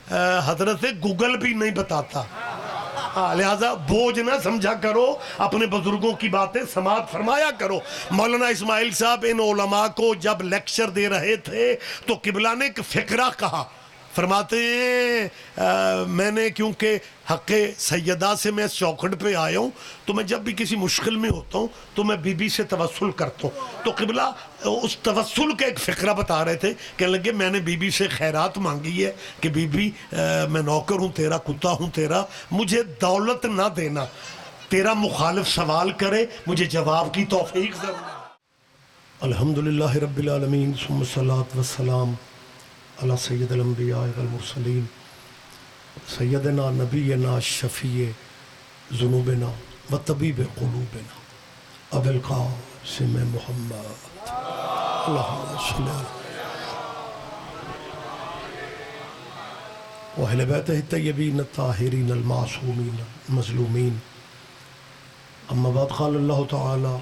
حضرت گوگل بھی نہیں بتاتا. لہذا بوجھ نہ سمجھا کرو، اپنے بزرگوں کی باتیں سماعت فرمایا کرو. مولانا اسماعیل صاحب ان علماء کو جب لیکچر دے رہے تھے تو قبلہ نے ایک فقرہ کہا. فرماتے ہیں میں نے کیونکہ حق سیدہ سے میں اس چوکھٹ پہ آیا ہوں تو میں جب بھی کسی مشکل میں ہوتا ہوں تو میں بی بی سے توسل کرتا ہوں. تو قبلہ اس توسل کا ایک فقرہ بتا رہے تھے. کہنے لگے میں نے بی بی سے خیرات مانگی ہے کہ بی بی میں نوکر ہوں تیرا، کتا ہوں تیرا، مجھے دولت نہ دینا، تیرا مخالف سوال کرے مجھے جواب کی توفیق ضرور. الحمدللہ رب العالمین ثم الصلاۃ والسلام علی سید الانبیاء والمرسلین سیدنا نبینا شفیع ذنوبنا و طبیب قلوبنا ابو القاسم محمد اللہم صلی علی وأہل بیتہ الطیبین الطاہرین المعصومین المظلومین. اما بعد قال اللہ تعالی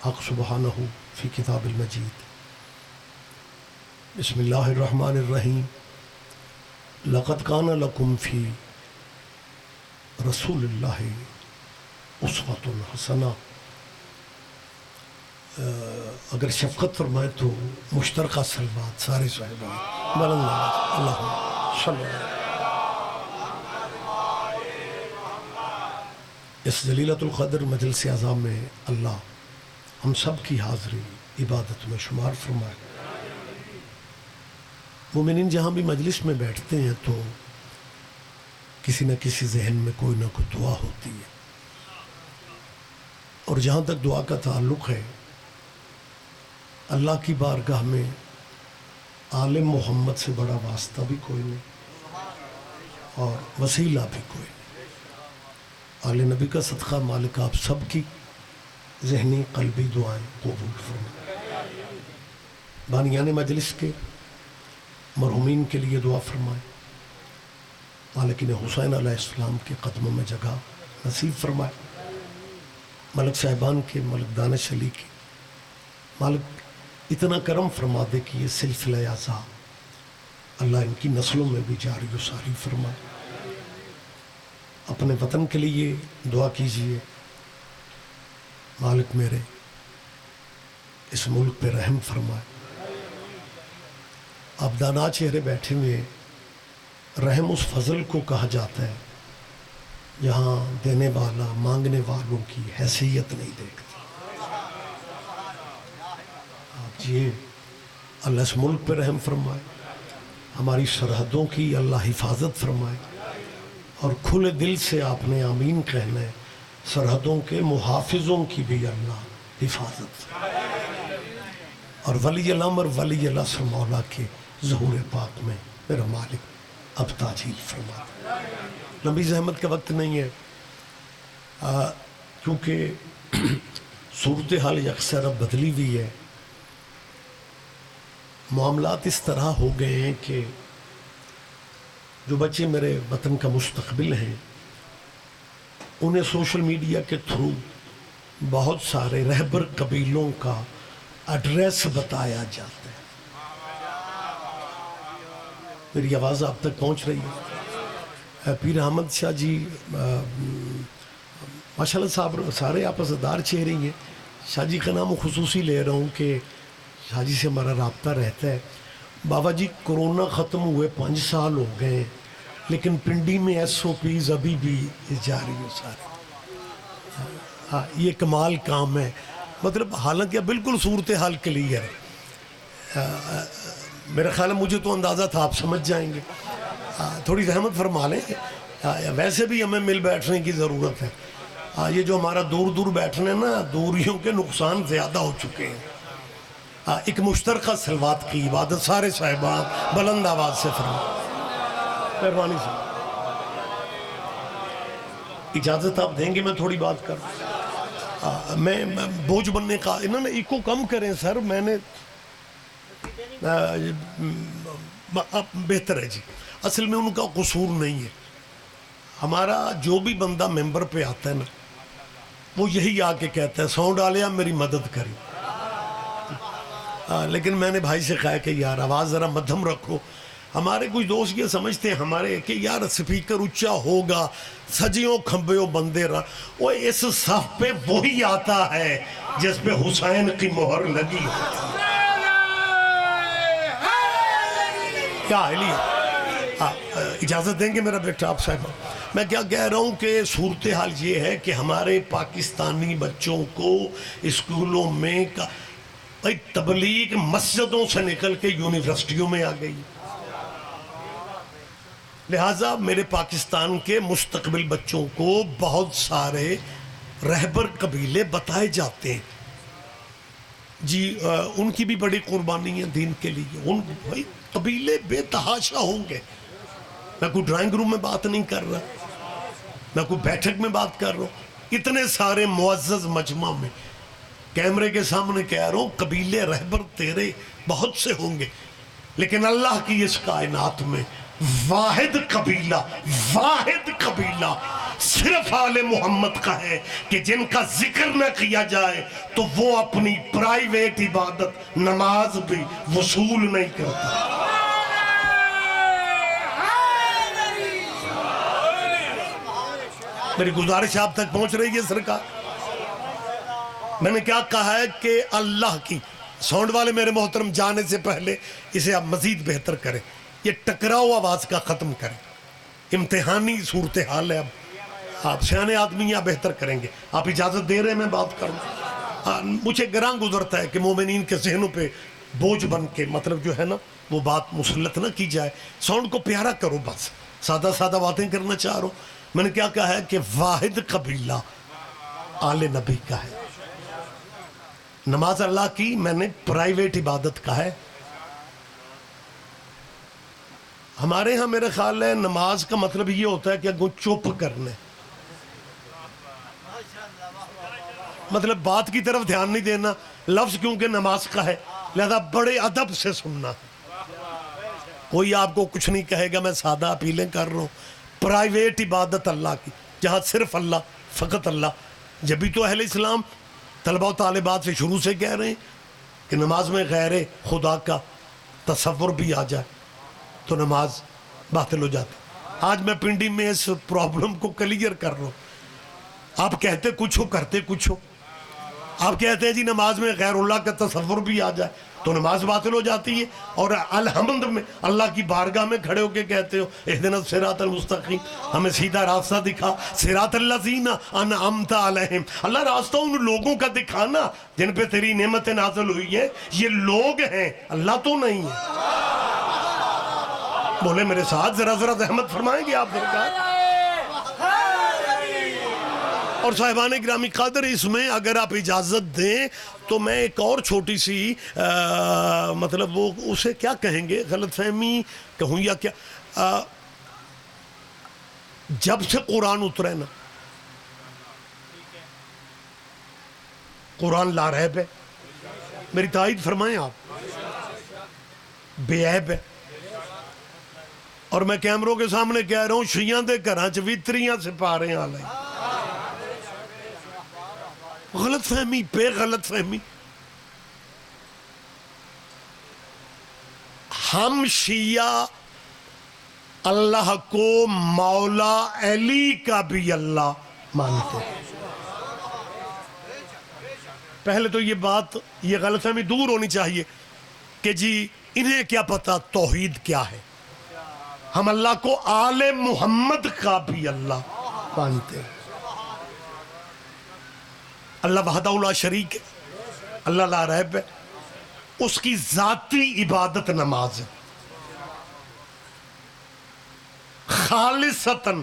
حق سبحانہ فی کتاب المجید بسم اللہ الرحمن الرحیم لقد کان لکم فی رسول اللہ اسوۃ حسنہ. اگر شفقت فرمائے تو مشترکہ صلوات سارے صحابہ بلند آواز اللہم صلی اللہ. اس جلیلۃ القدر مجلس اعظم میں اللہ ہم سب کی حاضری عبادت میں شمار فرمائے. مومنین جہاں بھی مجلس میں بیٹھتے ہیں تو کسی نہ کسی ذہن میں کوئی نہ کوئی دعا ہوتی ہے، اور جہاں تک دعا کا تعلق ہے اللہ کی بارگاہ میں آل محمد سے بڑا واسطہ بھی کوئی نہیں اور وسیلہ بھی کوئی نہیں. آل نبی کا صدقہ مالک آپ سب کی ذہنی قلبی دعائیں قبول فرمائے. بانیان مجلس کے مرحومین کے لیے دعا فرمائے. مالکین حسین علیہ السلام کے قدموں میں جگہ نصیب فرمائے. ملک صاحبان کے، ملک دانش علی کے، مالک اتنا کرم فرما دے کہ یہ سلسلہ اعزا اللہ ان کی نسلوں میں بھی جاری و ساری فرمائے. اپنے وطن کے لیے دعا کیجئے، مالک میرے اس ملک پہ رحم فرمائے. اب دانا چہرے بیٹھے ہوئے، رحم اس فضل کو کہا جاتا ہے یہاں دینے والا مانگنے والوں کی حیثیت نہیں دیکھتا. آپ یہ اللہ اس ملک پہ رحم فرمائے، ہماری سرحدوں کی اللہ حفاظت فرمائے، اور کھلے دل سے آپ نے آمین کہنا ہے، سرحدوں کے محافظوں کی بھی اللہ حفاظت فرمائے. اور ولی الامر ولی العصر مولا کے ظہور پاک میں میرا مالک اب تاجیل فرما. لمبی زحمت کا وقت نہیں ہے کیونکہ صورتحال اکثر اب بدلی ہوئی ہے. معاملات اس طرح ہو گئے ہیں کہ جو بچے میرے وطن کا مستقبل ہیں انہیں سوشل میڈیا کے تھرو بہت سارے رہبر قبیلوں کا ایڈریس بتایا جاتا ہے. میری آواز آپ تک پہنچ رہی ہے؟ پیر احمد شاہ جی ماشاءاللہ صاحب سارے آپ عزادار چہرے ہیں. شاہ جی کا نام خصوصی لے رہا ہوں کہ شاہ جی سے ہمارا رابطہ رہتا ہے. بابا جی کرونا ختم ہوئے 5 سال ہو گئے لیکن پنڈی میں ایس او پیز ابھی بھی جاری ہو سارے. ہاں یہ کمال کام ہے. مطلب حالانکہ بالکل صورتحال کلیئر ہے. میرا خیال ہے مجھے تو اندازہ تھا آپ سمجھ جائیں گے. تھوڑی زحمت فرما لیں. ویسے بھی ہمیں مل بیٹھنے کی ضرورت ہے. یہ جو ہمارا دور دور بیٹھنے نا دوریوں کے نقصان زیادہ ہو چکے ہیں. ایک مشترکہ صلوات کی عبادت سارے صاحبان بلند آواز سے فرمائیں. مہربانی سے اجازت آپ دیں گے میں تھوڑی بات کروں. میں بوجھ بننے کا انہوں نے ایکو کم کریں سر. میں نے بہتر ہے جی. اصل میں ان کا قصور نہیں ہے. ہمارا جو بھی بندہ ممبر پہ آتا ہے نا وہ یہی آ کے کہتا ہے ساؤنڈ آلیا میری مدد کری. لیکن میں نے بھائی سے کہا کہ یار آواز ذرا مدھم رکھو. ہمارے کچھ دوست یہ سمجھتے ہیں ہمارے کہ یار سپیکر اونچا ہوگا سجیوں کھمبیوں بندے رہا، وہ اس صف پہ وہی آتا ہے جس پہ حسین کی مہر لگی ہوتی ہے. کیا اجازت دیں گے میرا بیٹا آپ صاحب؟ میں کیا کہہ رہا ہوں کہ صورتحال یہ ہے کہ ہمارے پاکستانی بچوں کو اسکولوں میں بھائی تبلیغ مسجدوں سے نکل کے یونیورسٹیوں میں آ گئی. لہٰذا میرے پاکستان کے مستقبل بچوں کو بہت سارے رہبر قبیلے بتائے جاتے ہیں جی، ان کی بھی بڑی قربانی ہے دین کے لیے. ان بھائی قبیلے بے تحاشا ہوں گے. میں کوئی ڈرائنگ روم میں بات نہیں کر رہا، میں کوئی بیٹھک میں بات کر رہا ہوں، اتنے سارے معزز مجمع میں کیمرے کے سامنے کہہ رہا ہوں قبیلے رہبر تیرے بہت سے ہوں گے، لیکن اللہ کی اس کائنات میں واحد قبیلہ صرف آل محمد کا ہے کہ جن کا ذکر نہ کیا جائے تو وہ اپنی پرائیویٹ عبادت نماز بھی وصول نہیں کرتا. میری گزارش آپ تک پہنچ رہی ہے سرکار؟ میں نے کیا کہا ہے کہ اللہ کی ساؤنڈ والے میرے محترم جانے سے پہلے اسے آپ مزید بہتر کریں، یہ ٹکراؤ آواز کا ختم کریں. امتحانی صورتحال ہے، اب آپ سیانے آدمی آپ بہتر کریں گے. آپ اجازت دے رہے ہیں میں بات کروں؟ مجھے گراں گزرتا ہے کہ مومنین کے ذہنوں پہ بوجھ بن کے مطلب جو ہے نا وہ بات مسلط نہ کی جائے. ساؤنڈ کو پیارا کرو، بس سادہ سادہ باتیں کرنا چاہ رہا ہوں. میں نے کیا کہا ہے کہ واحد قبیلہ آل نبی کا ہے. نماز اللہ کی میں نے پرائیویٹ عبادت کا ہے. ہمارے ہاں میرے خیال ہے نماز کا مطلب یہ ہوتا ہے کہ اگوں چپ کرنے، مطلب بات کی طرف دھیان نہیں دینا، لفظ کیونکہ نماز کا ہے لہذا بڑے ادب سے سننا. کوئی آپ کو کچھ نہیں کہے گا، میں سادہ اپیلیں کر رہا ہوں. پرائیویٹ عبادت اللہ کی جہاں صرف اللہ، فقط اللہ. جبھی تو اہل اسلام طلبہ و طالبات سے شروع سے کہہ رہے ہیں کہ نماز میں غیر خدا کا تصور بھی آ جائے تو نماز باطل ہو جاتی. آج میں پنڈی میں اس پرابلم کو کلیئر کر رہا ہوں. آپ کہتے کچھ ہو کرتے کچھ ہو. آپ کہتے ہیں جی نماز میں غیر اللہ کا تصور بھی آ جائے تو نماز باطل ہو جاتی ہے، اور الحمد میں اللہ کی بارگاہ میں کھڑے ہو کے کہتے ہو اہدنا الصراط المستقیم، ہمیں سیدھا راستہ دکھا، صراط الذین انعمت علیہم. اللہ راستہ ان لوگوں کا دکھانا جن پہ تیری نعمتیں نازل ہوئی ہیں. یہ لوگ ہیں، اللہ تو نہیں ہے. بولے میرے ساتھ ذرا زحمت فرمائیں گے آپ سرکار؟ اور صاحبان گرامی قدر، اس میں اگر آپ اجازت دیں تو میں ایک اور چھوٹی سی مطلب وہ اسے کیا کہیں گے، غلط فہمی کہوں یا کیا، جب سے قرآن اترے نا، قرآن لا ریب ہے، میری تائید فرمائیں آپ، بے عیب ہے. اور میں کیمروں کے سامنے کہہ رہا ہوں شیعہ دے گھراں چ ویتریاں سپارے آ لائیں. غلط فہمی پہ غلط فہمی. ہم شیعہ اللہ کو مولا علی کا بھی اللہ مانتے ہیں. پہلے تو یہ بات، یہ غلط فہمی دور ہونی چاہیے کہ جی انہیں کیا پتا توحید کیا ہے. ہم اللہ کو آل محمد کا بھی اللہ مانتے ہیں. اللہ وحدہ لا شریک ہے، اللہ لا ریب ہے، اس کی ذاتی عبادت نماز ہے، خالصتاً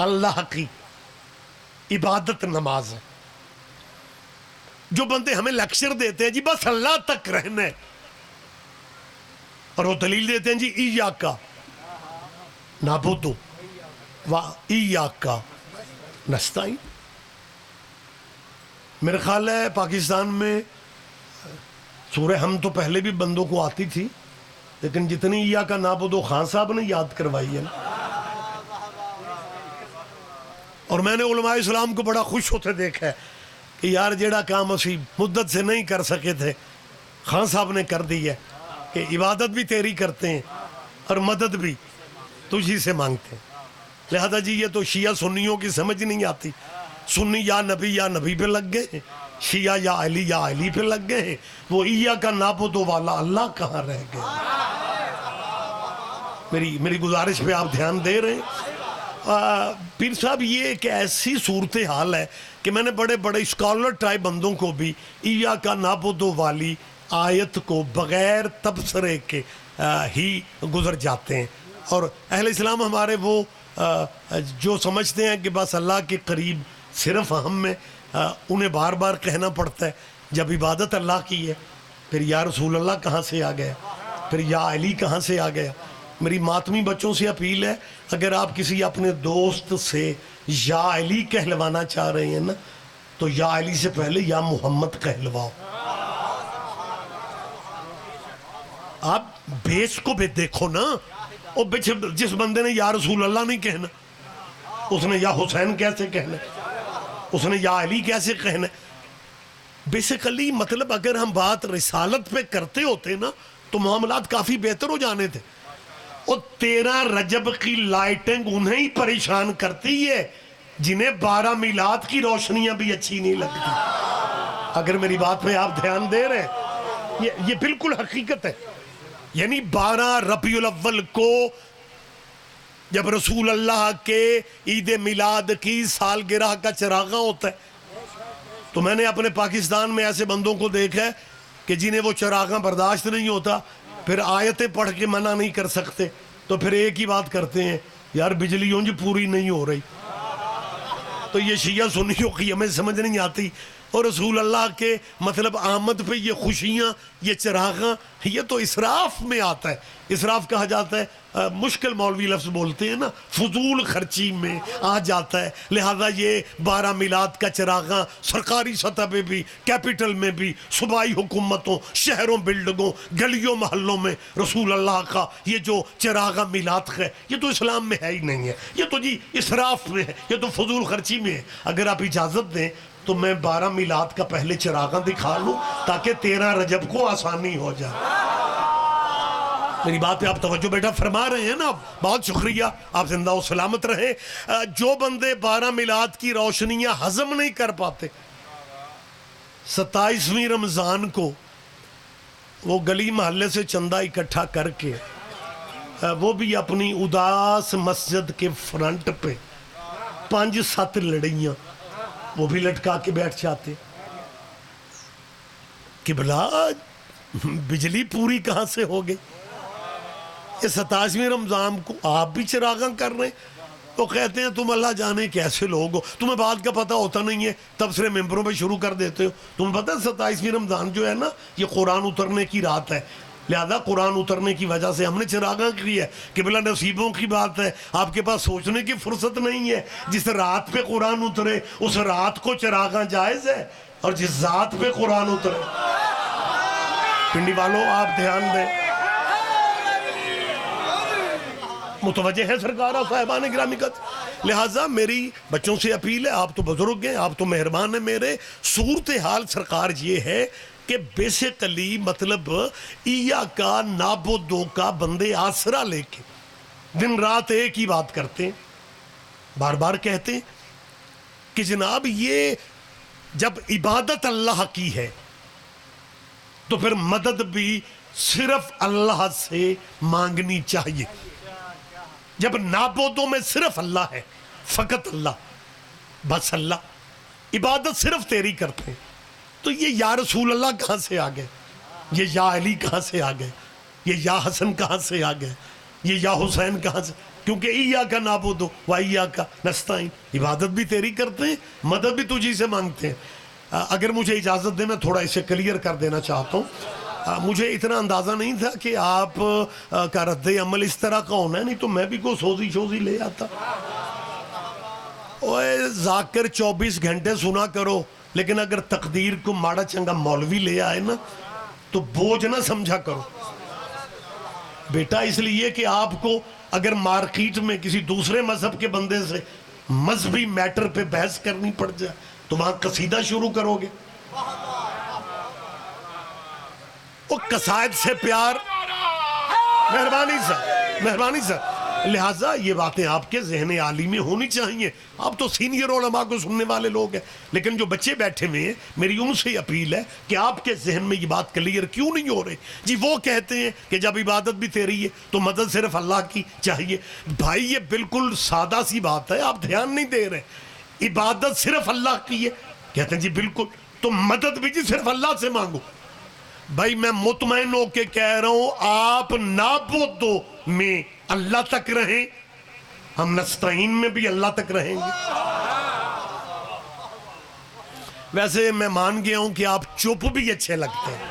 اللہ کی عبادت نماز ہے. جو بندے ہمیں لیکچر دیتے ہیں جی بس اللہ تک رہنے، اور وہ دلیل دیتے ہیں جی ایاکا نعبدو و ایاکا نستعین. میرے خیال ہے پاکستان میں سورہ ہم تو پہلے بھی بندوں کو آتی تھی، لیکن جتنی ایاکا نعبدو خان صاحب نے یاد کروائی ہے نا. اور میں نے علماء اسلام کو بڑا خوش ہوتے دیکھا ہے کہ یار جیڑا کام اسی مدت سے نہیں کر سکے تھے خان صاحب نے کر دی ہے، کہ عبادت بھی تیری کرتے ہیں اور مدد بھی تجھی سے مانگتے ہیں. لہذا جی یہ تو شیعہ سنیوں کی سمجھ نہیں آتی. سنی یا نبی پہ لگ گئے ہیں، شیعہ یا علی پہ لگ گئے ہیں. وہ ایاک نعبد والا اللہ کہاں رہ گئے؟ میری گزارش پہ آپ دھیان دے رہے ہیں؟ پیر صاحب یہ ایک ایسی صورتحال ہے کہ میں نے بڑے بڑے اسکالر ٹائپ بندوں کو بھی ایاک نعبد والی آیت کو بغیر تبصرے کے ہی گزر جاتے ہیں. اور اہل اسلام ہمارے وہ جو سمجھتے ہیں کہ بس اللہ کے قریب صرف ہم میں، انہیں بار بار کہنا پڑتا ہے جب عبادت اللہ کی ہے پھر یا رسول اللہ کہاں سے آ گیا، پھر یا علی کہاں سے آ گیا. میری ماتمی بچوں سے اپیل ہے، اگر آپ کسی اپنے دوست سے یا علی کہلوانا چاہ رہے ہیں نا تو یا علی سے پہلے یا محمد کہلواؤ. آپ بیس کو بھی دیکھو نا. جس بندے نے یا رسول اللہ نہیں کہنا اس نے یا حسین کیسے کہنا، اس نے یا علی کیسے کہنا. بیسیکلی مطلب اگر ہم بات رسالت پہ کرتے ہوتے نا تو معاملات کافی بہتر ہو جانے تھے. اور 13 رجب کی لائٹنگ انہیں ہی پریشان کرتی ہے جنہیں 12 میلاد کی روشنیاں بھی اچھی نہیں لگتی. اگر میری بات پہ آپ دھیان دے رہے ہیں، یہ بالکل حقیقت ہے. یعنی 12 ربیع الاول کو جب رسول اللہ کے عید میلاد کی سالگرہ کا چراغاں ہوتا ہے تو میں نے اپنے پاکستان میں ایسے بندوں کو دیکھا ہے کہ جنہیں وہ چراغاں برداشت نہیں ہوتا، پھر آیتیں پڑھ کے منع نہیں کر سکتے تو پھر ایک ہی بات کرتے ہیں، یار بجلی اونج پوری نہیں ہو رہی. تو یہ شیعہ سنیوں کی ہمیں سمجھ نہیں آتی. اور رسول اللہ کے مطلب آمد پہ یہ خوشیاں، یہ چراغاں، یہ تو اسراف میں آتا ہے. اسراف کہا جاتا ہے، مشکل مولوی لفظ بولتے ہیں نا، فضول خرچی میں آ جاتا ہے. لہذا یہ 12 میلاد کا چراغاں سرکاری سطح پہ بھی، کیپٹل میں بھی، صوبائی حکومتوں، شہروں، بلڈنگوں، گلیوں، محلوں میں رسول اللہ کا یہ جو چراغاں میلاد ہے یہ تو اسلام میں ہے ہی نہیں ہے. یہ تو جی اسراف میں ہے، یہ تو فضول خرچی میں ہے. اگر آپ اجازت دیں تو میں 12 میلاد کا پہلے چراغاں دکھا لوں تاکہ 13 رجب کو آسانی ہو جائے. میری بات پہ آپ توجہ بیٹا فرما رہے ہیں نا، بہت شکریہ، آپ زندہ و سلامت رہیں. جو بندے 12 میلاد کی روشنیاں ہضم نہیں کر پاتے، 27ویں رمضان کو وہ گلی محلے سے چندہ اکٹھا کر کے وہ بھی اپنی اداس مسجد کے فرنٹ پہ 5-7 لڑیاں وہ بھی لٹکا کے بیٹھ جاتے کہ بلا بجلی پوری کہاں سے ہو گئی. یہ 27ویں رمضان کو آپ بھی چراغاں کر رہے ہیں. تو کہتے ہیں تم اللہ جانے کیسے لوگ ہو، تمہیں بات کا پتہ ہوتا نہیں ہے، تبصرے ممبروں پہ شروع کر دیتے ہو. تمہیں پتہ ہے 27ویں رمضان جو ہے نا یہ قرآن اترنے کی رات ہے. لہذا قرآن اترنے کی وجہ سے ہم نے چراغاں کی ہے کہ بلا نصیبوں کی بات ہے، آپ کے پاس سوچنے کی فرصت نہیں ہے. جس رات پہ قرآن اترے اس رات کو چراغاں جائز ہے، اور جس ذات پہ قرآن اترے. پنڈی والوں آپ دھیان دیں، متوجہ ہے سرکار اور صاحبان گرامی کا. لہٰذا میری بچوں سے اپیل ہے، آپ تو بزرگ ہیں، آپ تو مہربان ہیں میرے. صورتحال سرکار یہ ہے کہ بیسیکلی مطلب ایاک نعبد کا بندے آسرا لے کے دن رات ایک ہی بات کرتے ہیں، بار بار کہتے ہیں کہ جناب یہ جب عبادت اللہ کی ہے تو پھر مدد بھی صرف اللہ سے مانگنی چاہیے. جب نعبدوں میں صرف اللہ ہے، فقط اللہ، بس اللہ، عبادت صرف تیری کرتے ہیں، تو یہ یا رسول اللہ کہاں سے آ گئے، یہ یا علی کہاں سے آ گئے، یہ یا حسن کہاں سے آ گئے، یہ یا حسین کہاں سے؟ کیونکہ ایاک نعبد و ایاک نستعین، عبادت بھی تیری کرتے ہیں، مدد بھی تجھی سے مانگتے ہیں. اگر مجھے اجازت دیں میں تھوڑا اسے کلیئر کر دینا چاہتا ہوں. مجھے اتنا اندازہ نہیں تھا کہ آپ کا رد عمل اس طرح کا ہونا ہے، نہیں تو میں بھی کوئی سوزی لے آتا. اوے ذاکر 24 گھنٹے سنا کرو، لیکن اگر تقدیر کو ماڑا چنگا مولوی لے آئے نا تو بوجھ نہ سمجھا کرو بیٹا. اس لیے کہ آپ کو اگر مارکیٹ میں کسی دوسرے مذہب کے بندے سے مذہبی میٹر پہ بحث کرنی پڑ جائے تو وہاں قصیدہ شروع کرو گے. وہ قصائد سے پیار، مہربانی سے مہربانی سر، لہٰذا یہ باتیں آپ کے ذہن عالی میں ہونی چاہیے. آپ تو سینئر علماء کو سننے والے لوگ ہیں، لیکن جو بچے بیٹھے ہوئے ہیں میری ان سے اپیل ہے کہ آپ کے ذہن میں یہ بات کلیئر کیوں نہیں ہو رہی؟ جی وہ کہتے ہیں کہ جب عبادت بھی تیری ہے تو مدد صرف اللہ کی چاہیے. بھائی یہ بالکل سادہ سی بات ہے، آپ دھیان نہیں دے رہے. عبادت صرف اللہ کی ہے، کہتے ہیں جی بالکل، تو مدد بھی جی صرف اللہ سے مانگو. بھائی میں مطمئن ہو کے کہہ رہا ہوں آپ نابودو میں اللہ تک رہیں، ہم نستعین میں بھی اللہ تک رہیں گے. ویسے میں مان گیا ہوں کہ آپ چپ بھی اچھے لگتے ہیں.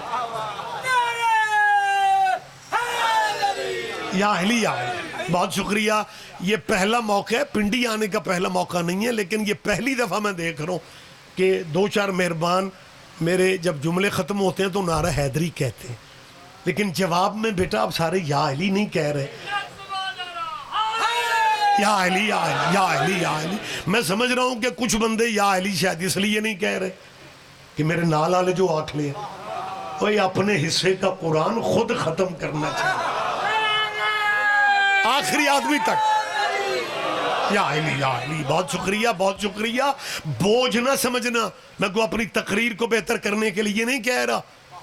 یا اہلی یا اہلی، بہت شکریہ. یہ پہلا موقع ہے، پنڈی آنے کا پہلا موقع نہیں ہے، لیکن یہ پہلی دفعہ میں دیکھ رہا ہوں کہ دو چار مہربان میرے جب جملے ختم ہوتے ہیں تو نعرہ حیدری کہتے ہیں، لیکن جواب میں بیٹا آپ سارے یا اہلی نہیں کہہ رہے. یا اہلی یا اہلی یا اہلی یا اہلی. میں سمجھ رہا ہوں کہ کچھ بندے یا اہلی شاید اس لیے نہیں کہہ رہے کہ میرے نال والے جو آٹھ لے وہی اپنے حصے کا قرآن خود ختم کرنا چاہیے آخری آدمی تک. یا اہلی یا اہلی، بہت شکریہ بہت شکریہ. بوجھ نہ سمجھنا، میں کو اپنی تقریر کو بہتر کرنے کے لیے نہیں کہہ رہا.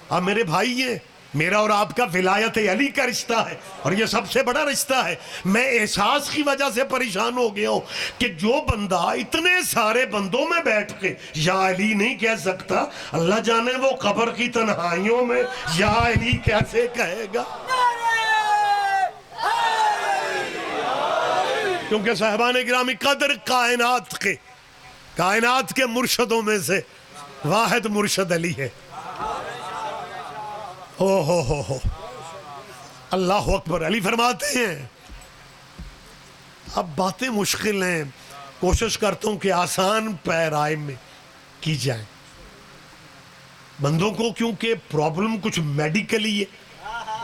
آپ میرے بھائی ہیں، میرا اور آپ کا ولایت علی کا رشتہ ہے اور یہ سب سے بڑا رشتہ ہے. میں احساس کی وجہ سے پریشان ہو گیا ہوں کہ جو بندہ اتنے سارے بندوں میں بیٹھ کے یا علی نہیں کہہ سکتا، اللہ جانے وہ قبر کی تنہائیوں میں یا علی کیسے کہے گا. کیونکہ صاحبان گرامی قدر کائنات کے مرشدوں میں سے واحد مرشد علی ہے. ہو اللہ اکبر. علی فرماتے ہیں اب باتیں مشکل ہیں، کوشش کرتا ہوں کہ آسان پیرائے میں کی جائیں. بندوں کو کیونکہ پرابلم کچھ میڈیکلی ہے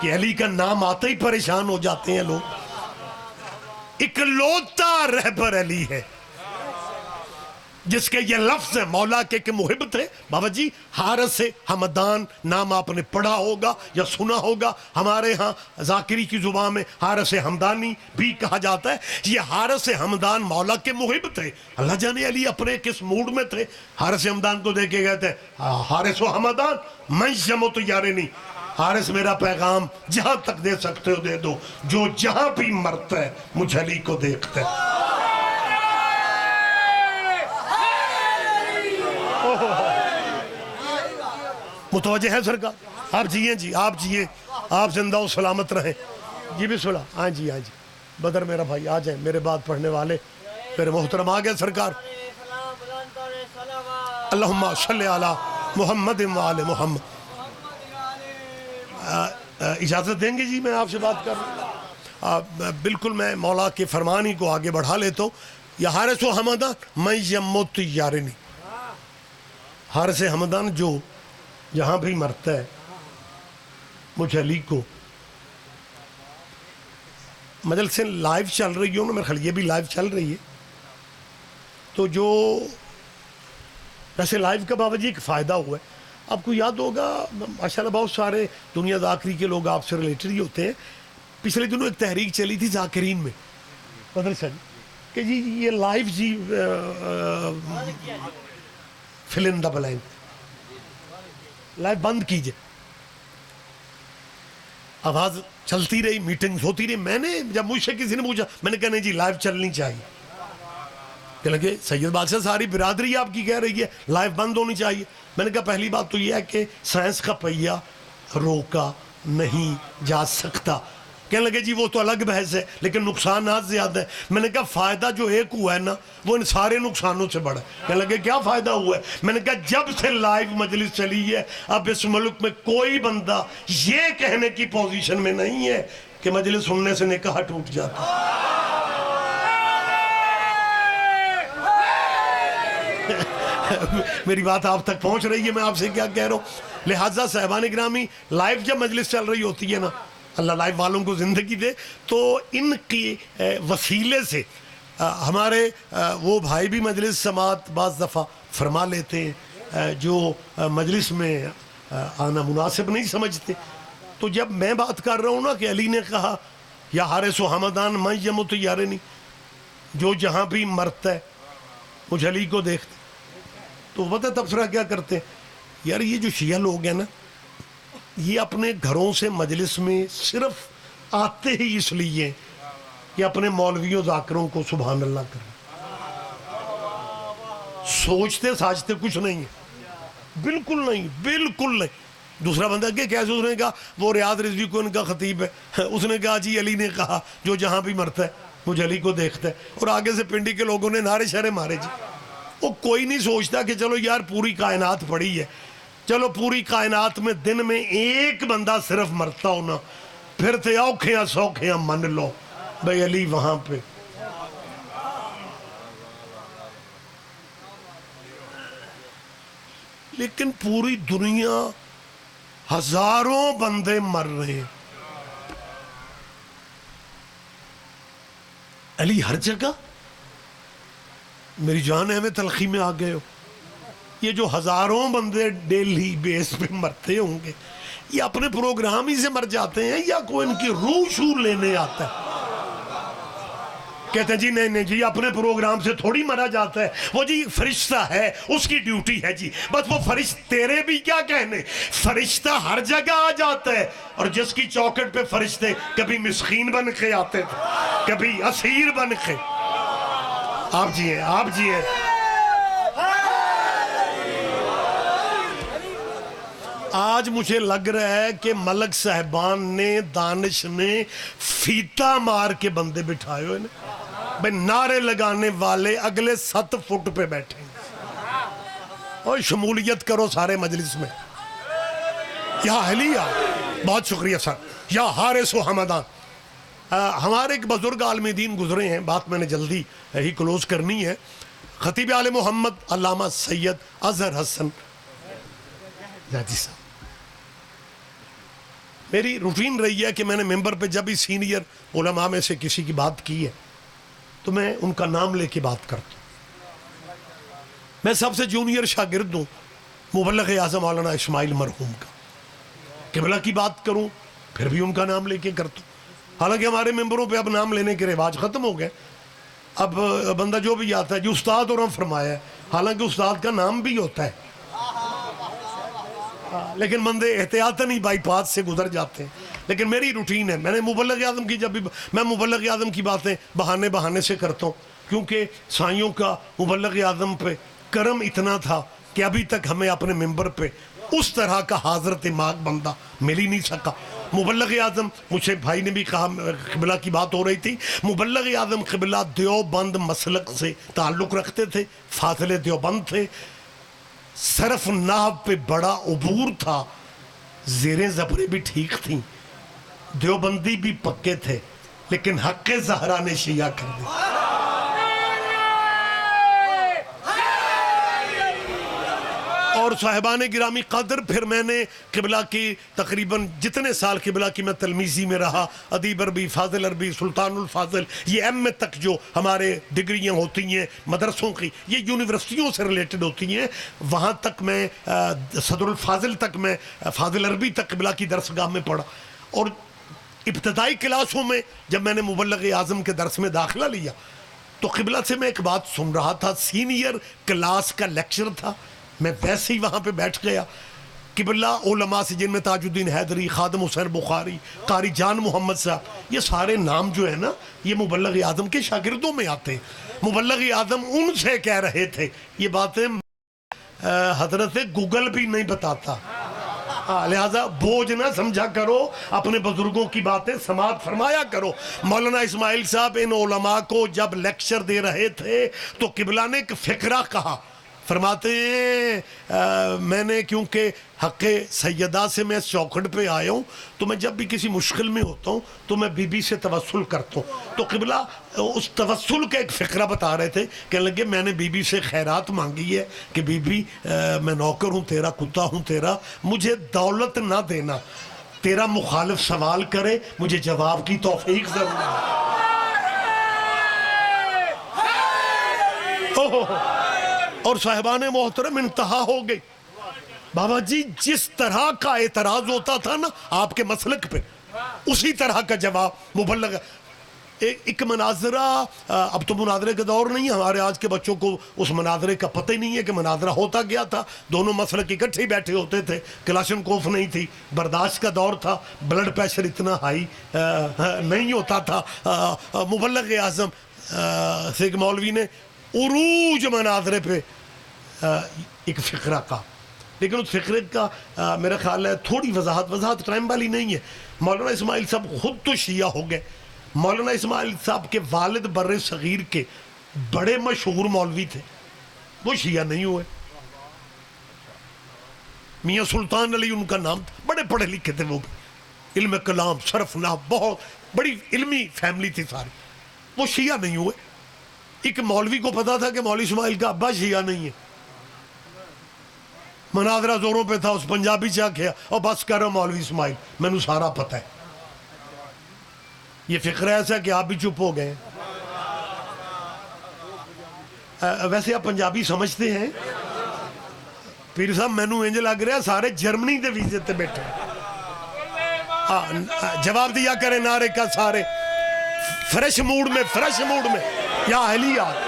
کہ علی کا نام آتے ہی پریشان ہو جاتے ہیں لوگ. اکلوتا رہبر علی ہے جس کے یہ لفظ ہے مولا کے کہ محب تھے. بابا جی حارث حمدان نام آپ نے پڑھا ہوگا یا سنا ہوگا، ہمارے ہاں ذاکری کی زبان میں حارث حمدانی بھی کہا جاتا ہے. یہ حارث حمدان مولا کے محب تھے. اللہ جانے علی اپنے کس موڈ میں تھے، حارث حمدان کو دیکھے گئے تھے حارث و حمدان من شمت یارنی، حارث میرا پیغام جہاں تک دے سکتے ہو دے دو، جو جہاں بھی مرتا ہے مجھ علی کو دیکھتا ہے. متوجہ ہے سرکار؟ آپ جیئیں جی، آپ جیئیں، آپ زندہ و سلامت رہیں. جی بسم اللہ. ہاں جی ہاں جی، بدر میرا بھائی آ جائیں، میرے بات پڑھنے والے میرے محترم آ گئے. سرکار اللہم صلی علی محمد و آل محمد. اجازت دیں گے جی میں آپ سے بات کر رہا ہوں؟ بالکل میں مولا کے فرمانی کو آگے بڑھا لیتا ہوں. یا حارث و حمدان من یمت یارنی، حارث حمدان جو جہاں بھی مرتا ہے مجھ علی کو. مجلس لائیو چل رہی ہوں نا، میرے خیال یہ بھی لائیو چل رہی ہے، تو جو ویسے لائیو کا بابا جی ایک فائدہ ہوا ہے. آپ کو یاد ہوگا ماشاءاللہ بہت سارے دنیا ذاکری کے لوگ آپ سے ریلیٹڈ ہی ہوتے ہیں. پچھلے دنوں ایک تحریک چلی تھی ذاکرین میں مدرسہ کہ جی یہ لائیو جی fill in the blank live بند کیجئے. آواز چلتی رہی، میٹنگز ہوتی رہی. میں نے جب مجھ سے کسی نے پوچھا میں نے کہا نہیں جی لائیو چلنی چاہیے. کہ لگے سید بادشاہ ساری برادری آپ کی کہہ رہی ہے لائیو بند ہونی چاہیے. میں نے کہا پہلی بات تو یہ ہے کہ سائنس کا پہیہ روکا نہیں جا سکتا. کہنے لگے جی وہ تو الگ بحث ہے لیکن نقصانات زیادہ ہے. میں نے کہا فائدہ جو ایک ہوا ہے نا وہ ان سارے نقصانوں سے بڑا ہے. کہنے لگے کیا فائدہ ہوا ہے؟ میں نے کہا جب سے لائیو مجلس چلی ہے اب اس ملک میں کوئی بندہ یہ کہنے کی پوزیشن میں نہیں ہے کہ مجلس سننے سے نکاح ٹوٹ جاتا. میری بات آپ تک پہنچ رہی ہے میں آپ سے کیا کہہ رہا ہوں؟ لہٰذا صاحبان گرامی لائیو جب مجلس چل رہی ہوتی ہے نا، اللہ لائیو والوں کو زندگی دے، تو ان کی وسیلے سے ہمارے وہ بھائی بھی مجلس سماعت بعض دفعہ فرما لیتے ہیں جو مجلس میں آنا مناسب نہیں سمجھتے. تو جب میں بات کر رہا ہوں نا کہ علی نے کہا یا حارث و حمدان من یمت یارنی، جو جہاں بھی مرتا ہے مجھ علی کو دیکھتے. تو پتہ تبصرہ کیا کرتے ہیں یار، یہ جو شیعہ لوگ ہیں نا، یہ اپنے گھروں سے مجلس میں صرف آتے ہی اس لیے کہ اپنے مولویوں ذاکروں کو سبحان اللہ کریں، سوچتے ساجتے کچھ نہیں ہے، بالکل نہیں، بالکل نہیں. دوسرا بندہ کہ کیسے؟ اس نے کہا وہ ریاض رضوی کو ان کا خطیب ہے، اس نے کہا جی علی نے کہا جو جہاں بھی مرتا ہے مجھ علی کو دیکھتا ہے، اور آگے سے پنڈی کے لوگوں نے نعرے شرے مارے. جی وہ کوئی نہیں سوچتا کہ چلو یار پوری کائنات پڑی ہے، چلو پوری کائنات میں دن میں ایک بندہ صرف مرتا ہونا، پھر تے اوکھیاں سوکھیاں من لو بھئی علی وہاں پہ. لیکن پوری دنیا ہزاروں بندے مر رہے ہیں، علی ہر جگہ. میری جان ہے میں تلخی میں آ گئے ہو. یہ جو ہزاروں بندے ڈیلی بیس پہ مرتے ہوں گے، یہ اپنے پروگرام ہی سے مر جاتے ہیں یا کوئی ان کی روح شور لینے آتا ہے؟ کہتے ہیں جی نہیں جی اپنے پروگرام سے تھوڑی مرا جاتا ہے، وہ جی فرشتہ ہے، اس کی ڈیوٹی ہے. جی بس وہ فرشتہ، تیرے بھی کیا کہنے، فرشتہ ہر جگہ آ جاتا ہے. اور جس کی چوکٹ پہ فرشتے کبھی مسکین بن کے آتے تھے، کبھی اسیر بن کے. آپ جی ہیں، آپ جی ہیں. آج مجھے لگ رہا ہے کہ ملک صاحبان نے، دانش نے فیتا مار کے بندے بٹھائے ہوئے نا بھئی نعرے لگانے والے اگلے 7 فٹ پہ بیٹھیں گے. اور شمولیت کرو سارے مجلس میں. یا علیہ، بہت شکریہ سر. یا حارث و حمدان. ہمارے ایک بزرگ عالم دین گزرے ہیں، بات میں نے جلدی ہی کلوز کرنی ہے. خطیب آل محمد علامہ سید اظہر حسن زادی صاحب. میری روٹین رہی ہے کہ میں نے ممبر پہ جب بھی سینئر علماء میں سے کسی کی بات کی ہے تو میں ان کا نام لے کے بات کرتا ہوں. میں سب سے جونیئر شاگرد ہوں مبلغ اعظم مولانا اسماعیل مرحوم کا. قبلہ کی بات کروں پھر بھی ان کا نام لے کے کرتا ہوں. حالانکہ ہمارے ممبروں پہ اب نام لینے کے رواج ختم ہو گئے. اب بندہ جو بھی آتا ہے جو استاد اور ہم فرمایا ہے، حالانکہ استاد کا نام بھی ہوتا ہے، لیکن بندے احتیاطاً ہی بائی پاس سے گزر جاتے ہیں. لیکن میری روٹین ہے، میں نے مبلغ اعظم کی جب بھی میں مبلغ اعظم کی باتیں بہانے سے کرتا ہوں، کیونکہ سائیوں کا مبلغ اعظم پہ کرم اتنا تھا کہ ابھی تک ہمیں اپنے ممبر پہ اس طرح کا حاضر دماغ بندہ مل ہی نہیں سکا. مبلغ اعظم، مجھے بھائی نے بھی کہا، قبلہ کی بات ہو رہی تھی، مبلغ اعظم قبلہ دیوبند مسلک سے تعلق رکھتے تھے، فاضل دیوبند تھے، صرف نحو پہ بڑا عبور تھا، زیریں زبریں بھی ٹھیک تھیں، دیوبندی بھی پکے تھے، لیکن حق زہرا نے شیعہ کر دیا. اور صاحبان گرامی قدر، پھر میں نے قبلہ کی تقریباً جتنے سال قبلہ کی میں تلمیذی میں رہا، ادیب عربی، فاضل عربی، سلطان الفاضل، یہ ایم اے تک جو ہمارے ڈگریاں ہوتی ہیں مدرسوں کی، یہ یونیورسٹیوں سے ریلیٹڈ ہوتی ہیں، وہاں تک میں صدر الفاضل تک میں فاضل عربی تک قبلہ کی درسگاہ میں پڑھا. اور ابتدائی کلاسوں میں جب میں نے مبلغ اعظم کے درس میں داخلہ لیا تو قبلہ سے میں ایک بات سن رہا تھا، سینئر کلاس کا لیکچر تھا، میں ویسے ہی وہاں پہ بیٹھ گیا. قبلہ علماء سے جن میں تاج الدین حیدری، خادم حسین بخاری، قاری جان محمد صاحب، یہ سارے نام جو ہے نا یہ مبلغ اعظم کے شاگردوں میں آتے ہیں. مبلغ اعظم ان سے کہہ رہے تھے یہ باتیں حضرت گوگل بھی نہیں بتاتا، لہذا بوجھ نہ سمجھا کرو، اپنے بزرگوں کی باتیں سماعت فرمایا کرو. مولانا اسماعیل صاحب ان علماء کو جب لیکچر دے رہے تھے تو قبلہ نے ایک فقرہ کہا. فرماتے ہیں میں نے کیونکہ حق سیدہ سے میں چوکھٹ پہ آیا ہوں تو میں جب بھی کسی مشکل میں ہوتا ہوں تو میں بی بی سے توسل کرتا ہوں. تو قبلہ اس توسل کا ایک فقرہ بتا رہے تھے، کہنے لگے میں نے بی بی سے خیرات مانگی ہے کہ بی بی میں نوکر ہوں تیرا، کتا ہوں تیرا، مجھے دولت نہ دینا، تیرا مخالف سوال کرے مجھے جواب کی توفیق ضرور ہے. اور صاحبان محترم انتہا ہو گئی. بابا جی جس طرح کا اعتراض ہوتا تھا نا آپ کے مسلک پہ، اسی طرح کا جواب مبلغ ایک مناظرہ. اب تو مناظرے کا دور نہیں ہے، ہمارے آج کے بچوں کو اس مناظرے کا پتہ ہی نہیں ہے کہ مناظرہ ہوتا کیا تھا. دونوں مسلک اکٹھے ہی بیٹھے ہوتے تھے، کلاشن کوف نہیں تھی، برداشت کا دور تھا، بلڈ پریشر اتنا ہائی نہیں ہوتا تھا. مبلغ اعظم سیک مولوی نے عروج مناظرے پہ ایک فقرہ کا، لیکن اس فقرے کا میرا خیال ہے تھوڑی وضاحت ٹائم والی نہیں ہے. مولانا اسماعیل صاحب خود تو شیعہ ہو گئے. مولانا اسماعیل صاحب کے والد بر صغیر کے بڑے مشہور مولوی تھے، وہ شیعہ نہیں ہوئے. میاں سلطان علی ان کا نام تھا، بڑے پڑھے لکھے تھے، وہ بھی علم کلام صرف نحو بہت بڑی علمی فیملی تھی ساری، وہ شیعہ نہیں ہوئے. ایک مولوی کو پتا تھا کہ مولوی اسماعیل کا ابا شیعہ نہیں ہے، مناظرہ زوروں پہ تھا، اس پنجابی چاہ کیا اور بس کر رہا مولوی اسماعیل میں نے سارا پتہ ہے. یہ فکر ایسا کہ آپ بھی چپ ہو گئے. ویسے آپ پنجابی سمجھتے ہیں پیر صاحب؟ مینو انج لگ رہا سارے جرمنی دے ویزے تے بیٹھے. جواب دیا کریں نعرے کا سارے فریش موڈ میں یا اہلیات.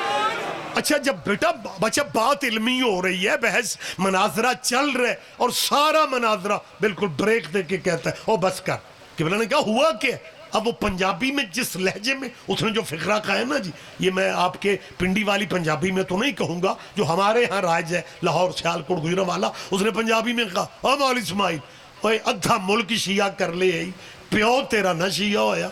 اچھا جب بیٹا بچہ بات علمی ہو رہی ہے، بحث مناظرہ چل رہا ہے اور سارا مناظرہ بالکل بریک دے کے کہتا ہے او بس کر. قبلہ نے کہا ہوا کیا؟ اب وہ پنجابی میں جس لہجے میں اس نے جو فقرہ کہا ہے نا جی، یہ میں آپ کے پنڈی والی پنجابی میں تو نہیں کہوں گا جو ہمارے ہاں رائج ہے لاہور سیالکوٹ گجرانوالہ. اس نے پنجابی میں کہا او مولوی اسماعیل اوے ادھا ملک شیعہ کر لے پیو تیرا نہ شیعہ ہویا.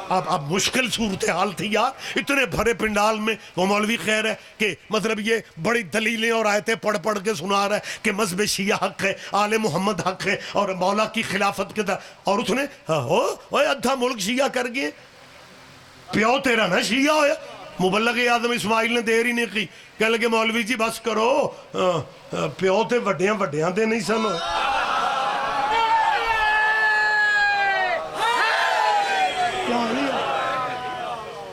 اب مشکل صورتحال تھی یار، اتنے بھرے پنڈال میں وہ مولوی خیر ہے کہ مطلب یہ بڑی دلیلیں اور آیتیں پڑھ کے سنا رہا ہے کہ مذہب شیعہ حق ہے، آل محمد حق ہے اور مولا کی خلافت کے طرح. اور اس نے اوے ادھا ملک شیعہ کر گئے پیو تیرا نہ شیعہ ہویا. مبلغ اعظم اسماعیل نے دیر ہی نہیں کی، کہنے لگے مولوی جی بس کرو، پیو تے وڈیاں تے نہیں سن.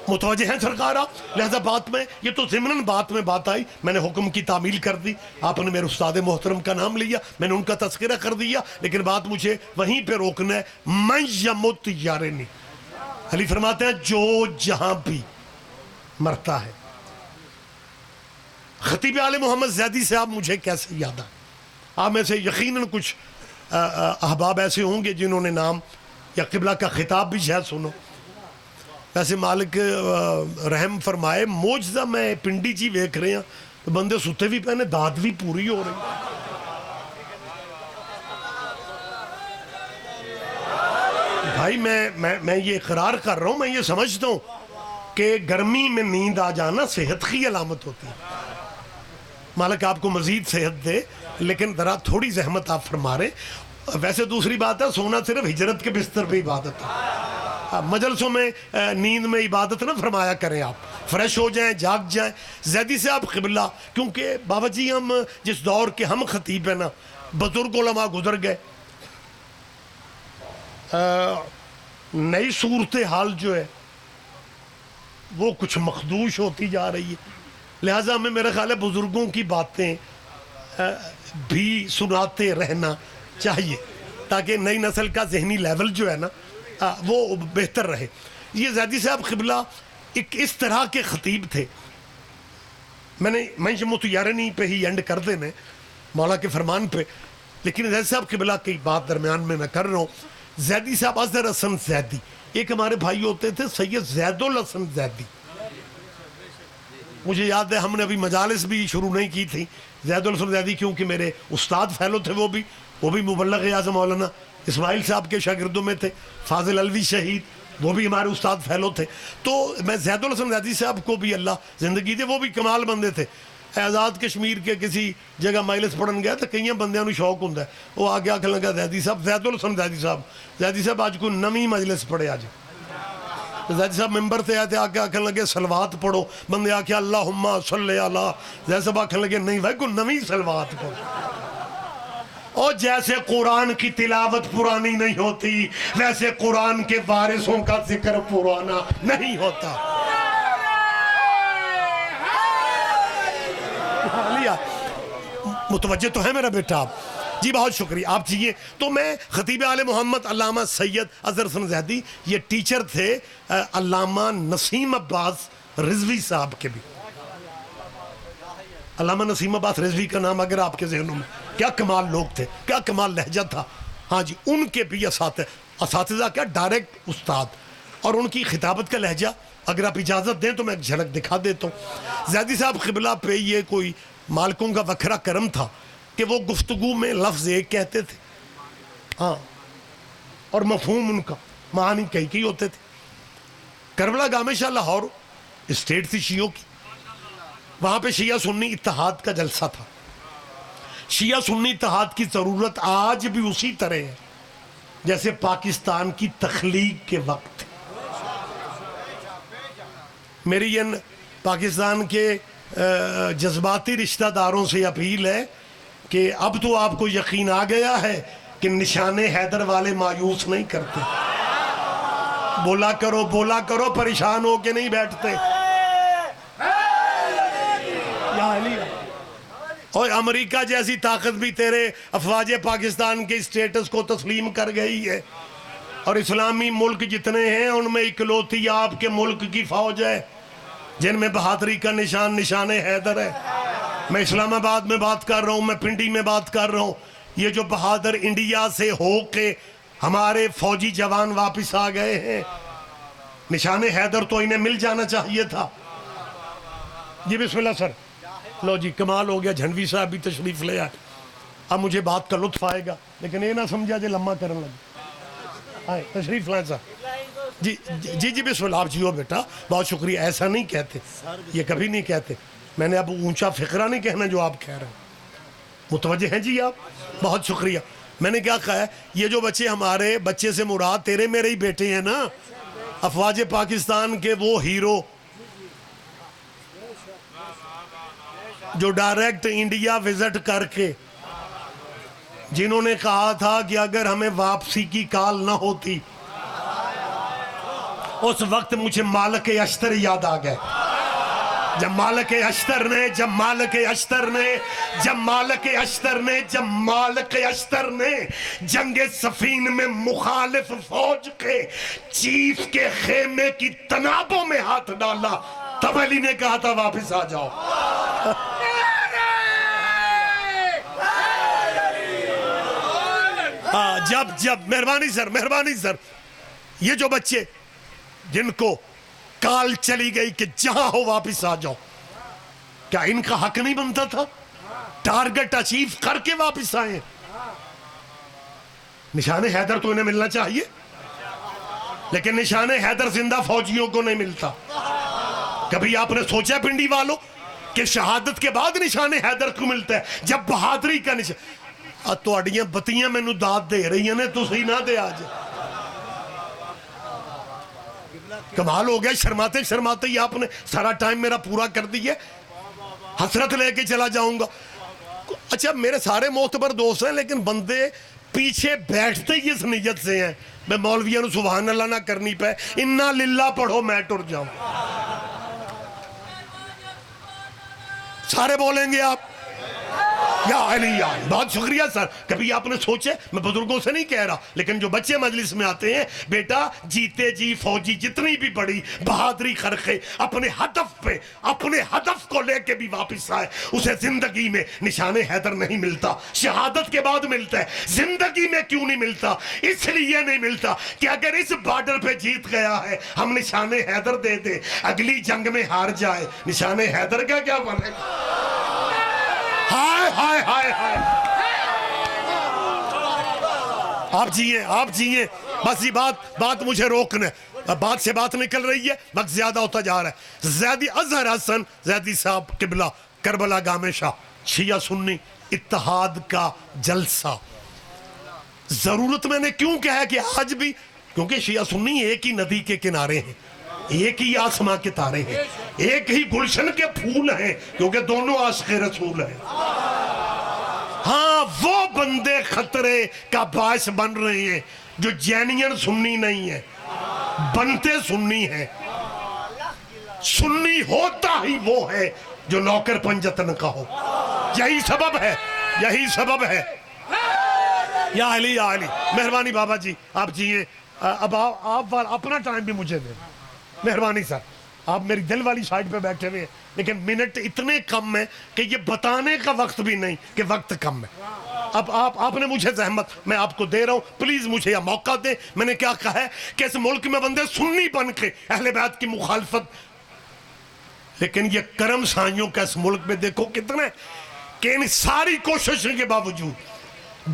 متوجہ ہیں سرکارہ؟ لہذا بات میں یہ تو ضمناً بات میں بات آئی، میں نے حکم کی تعمیل کر دی، آپ نے میرے استاد محترم کا نام لیا، میں نے ان کا تذکرہ کر دیا، لیکن بات مجھے وہیں پہ روکنا ہے. من یمت یارنی، علی فرماتے ہیں جو جہاں بھی مرتا ہے. خطیب آل محمد زیدی سے آپ مجھے کیسے یاد آئے؟ آپ میں سے یقیناً کچھ احباب ایسے ہوں گے جنہوں نے نام یا قبلہ کا خطاب بھی شاید سنو. ویسے مالک رحم فرمائے موجزہ میں پنڈی جی ویکھ رہے ہیں تو بندے ستے بھی پہنے داد بھی پوری ہو رہی. بھائی میں یہ اقرار کر رہا ہوں، میں یہ سمجھتا ہوں کہ گرمی میں نیند آ جانا صحت کی علامت ہوتی ہے. مالک آپ کو مزید صحت دے، لیکن ذرا تھوڑی زحمت آپ فرما رہے. ویسے دوسری بات ہے سونا صرف ہجرت کے بستر پہ عبادت ہے، مجلسوں میں نیند میں عبادت نہ فرمایا کریں. آپ فریش ہو جائیں، جاگ جائیں. زیدی سے آپ قبلہ، کیونکہ بابا جی ہم جس دور کے ہم خطیب ہیں نا، بزرگ علماء گزر گئے، نئی صورتحال جو ہے وہ کچھ مخدوش ہوتی جا رہی ہے. لہٰذا ہمیں میرا خیال ہے بزرگوں کی باتیں بھی سناتے رہنا چاہیے تاکہ نئی نسل کا ذہنی لیول جو ہے نا وہ بہتر رہے. یہ زیدی صاحب قبلہ ایک اس طرح کے خطیب تھے. میں نے منشمت یارنی پہ ہی اینڈ کر دینا مولا کے فرمان پہ، لیکن زیدی صاحب قبلہ کی بات درمیان میں کر رہا ہوں. زیدی صاحب اظہر حسن زیدی، ایک ہمارے بھائی ہوتے تھے سید زید الحسن زیدی. مجھے یاد ہے ہم نے ابھی مجالس بھی شروع نہیں کی تھی. زید الحسن زیدی کیونکہ میرے استاد فیلو تھے، وہ بھی مبلغ اعظم مولانا اسماعیل صاحب کے شاگردوں میں تھے. فاضل الوی شہید وہ بھی ہمارے استاد فیلو تھے. تو میں زید الحسن زیدی صاحب کو بھی اللہ زندگی دے، وہ بھی کمال بندے تھے. آزاد کشمیر کے کسی جگہ مجلس پڑھن گیا تو کئی بندیاں نو شوق ہوندا ہے، وہ آگے آکھن لگا زیدی صاحب، زید الحسن زیدی صاحب آج کوئی نویں مجلس پڑھے. آج زیدی صاحب ممبر تے آتے آکے آکھن لگے سلوات پڑھو. بندے آکھے اللہم صلی علی. زیدی صاحب آکھن لگے نہیں بھائی کوئی نویں سلوات پڑھو. اور جیسے قرآن کی تلاوت پرانی نہیں ہوتی ویسے قرآن کے وارثوں کا ذکر پرانا نہیں ہوتا. متوجہ تو ہے میرا بیٹا آپ؟ جی بہت شکریہ آپ چاہیے. تو میں خطیب آل محمد علامہ سید اظہر حسن زیدی یہ ٹیچر تھے علامہ نسیم عباس رضوی صاحب کے بھی. علامہ نسیم عباس رضوی کا نام اگر آپ کے ذہنوں میں, کیا کمال لوگ تھے, کیا کمال لہجہ تھا. ہاں جی, ان کے بھی اساتذہ کیا ڈائریکٹ استاد, اور ان کی خطابت کا لہجہ اگر آپ اجازت دیں تو میں ایک جھلک دکھا دیتا ہوں. زیدی صاحب قبلہ پہ یہ کوئی مالکوں کا وکھرا کرم تھا کہ وہ گفتگو میں لفظ ایک کہتے تھے, ہاں, اور مفہوم ان کا معانی کئی ہوتے تھے. کربلا گامشہ لاہور اسٹیٹ تھی شیعوں کی, وہاں پہ شیعہ سنی اتحاد کا جلسہ تھا. شیعہ سنی اتحاد کی ضرورت آج بھی اسی طرح ہے جیسے پاکستان کی تخلیق کے وقت. میری ان پاکستان کے جذباتی رشتہ داروں سے اپیل ہے کہ اب تو آپ کو یقین آ گیا ہے کہ نشان حیدر والے مایوس نہیں کرتے. بولا کرو پریشان ہو کے نہیں بیٹھتے. اور امریکہ جیسی طاقت بھی تیرے افواج پاکستان کے اسٹیٹس کو تسلیم کر گئی ہے, اور اسلامی ملک جتنے ہیں ان میں اکلوتی آپ کے ملک کی فوج ہے جن میں بہادری کا نشان حیدر ہے. میں اسلام آباد میں بات کر رہا ہوں, میں پنڈی میں بات کر رہا ہوں. یہ جو بہادر انڈیا سے ہو کے ہمارے فوجی جوان واپس آ گئے ہیں, نشان حیدر تو انہیں مل جانا چاہیے تھا. جی بسم اللہ سر. لو جی کمال ہو گیا, جھنوی صاحب بھی تشریف لے آئے. اب مجھے بات کا لطف آئے گا لیکن یہ نہ سمجھا جے لمحہ کرنے لگے. آئے تشریف لائیں صاحب. جی بسم اللہ. آپ جی ہو بیٹا, بہت شکریہ. ایسا نہیں کہتے, یہ کبھی نہیں کہتے. میں نے اب اونچا فقرہ نہیں کہنا جو آپ کہہ رہے ہیں. متوجہ ہیں جی آپ, بہت شکریہ. میں نے کیا کہا ہے, یہ جو بچے ہمارے, بچے سے مراد تیرے میرے ہی بیٹے ہیں نا, افواج پاکستان کے وہ ہیرو جو ڈائریکٹ انڈیا وزٹ کر کے جنہوں نے کہا تھا کہ اگر ہمیں واپسی کی کال نہ ہوتی, اس وقت مجھے مالک اشتر یاد آ گئے. جب مالک اشتر نے جنگ سفین میں مخالف فوج کے چیف کے خیمے کی تنابوں میں ہاتھ ڈالا, تب علی نے کہا تھا واپس آ جاؤ. جب مہربانی سر, یہ جو بچے جن کو کال چلی گئی کہ جہاں ہو واپس آ جاؤ, کیا ان کا حق نہیں بنتا تھا ٹارگٹ اچیو کر کے واپس آئے؟ نشان حیدر تو انہیں ملنا چاہیے, لیکن نشان حیدر زندہ فوجیوں کو نہیں ملتا. کبھی آپ نے سوچا پنڈی والوں کہ شہادت کے بعد نشان حیدر کو ملتا ہے جب بہادری کا نشان. تو اڈیاں بتیاں میں نو داد دے رہی ہیں تو صحیح نہ دے آج. کمال ہو گیا, شرماتے ہی آپ نے سارا ٹائم میرا پورا کر دیا. حسرت لے کے چلا جاؤں گا. اچھا میرے سارے معتبر دوست ہیں لیکن بندے پیچھے بیٹھتے ہی اس نیت سے ہیں میں مولویوں سبحان اللہ نہ کرنی پہ, انا للہ پڑھو میں ٹر جاؤں. سارے بولیں گے آپ یا علی یا علی. بہت شکریہ سر. کبھی آپ نے سوچے, میں بزرگوں سے نہیں کہہ رہا, لیکن جو بچے مجلس میں آتے ہیں, بیٹا جیتے جی فوجی جتنی بھی بڑی بہادری خرقے اپنے ہدف کو لے کے بھی واپس آئے, اسے زندگی میں نشان حیدر نہیں ملتا, شہادت کے بعد ملتا ہے. زندگی میں کیوں نہیں ملتا؟ اس لیے نہیں ملتا کہ اگر اس بارڈر پہ جیت گیا ہے ہم نشان حیدر دے دیں, اگلی جنگ میں ہار جائے, نشان حیدر کا کیا بنے گا؟ ہائے آپ جیئے. بس یہ بات مجھے روکنا ہے, بات سے بات نکل رہی ہے, وقت زیادہ ہوتا جا رہا ہے. زیدی اظہر حسن زیدی صاحب قبلہ کربلا گامشہ شیعہ سنی اتحاد کا جلسہ. ضرورت میں نے کیوں کہا کہ آج بھی, کیونکہ شیعہ سنی ایک ہی ندی کے کنارے ہیں, ایک ہی آسماں کے تارے ہیں, ایک ہی گلشن کے پھول ہیں, کیونکہ دونوں عاشق رسول ہیں. ہاں وہ بندے خطرے کا باعث بن رہے ہیں جو جینین سنی نہیں ہے, بنتے سنی ہیں. سنی ہوتا ہی وہ ہے جو نوکر پنجتن کا ہو. یہی سبب ہے یا علی یا علی، مہربانی بابا جی آپ جیے. اب آپ اپنا ٹائم بھی مجھے دیں، مہربانی سر. آپ میری دل والی سائڈ پہ بیٹھے ہوئے ہیں لیکن منٹ اتنے کم ہیں کہ یہ بتانے کا وقت بھی نہیں کہ وقت کم ہے. اب آپ نے مجھے زحمت، میں آپ کو دے رہا ہوں، پلیز مجھے یہ موقع دیں. میں نے کیا کہا ہے کہ اس ملک میں بندے سنی بن کے اہل بیت کی مخالفت، لیکن یہ کرم سائیوں کا اس ملک میں دیکھو کتنے کہ ان ساری کوششوں کے باوجود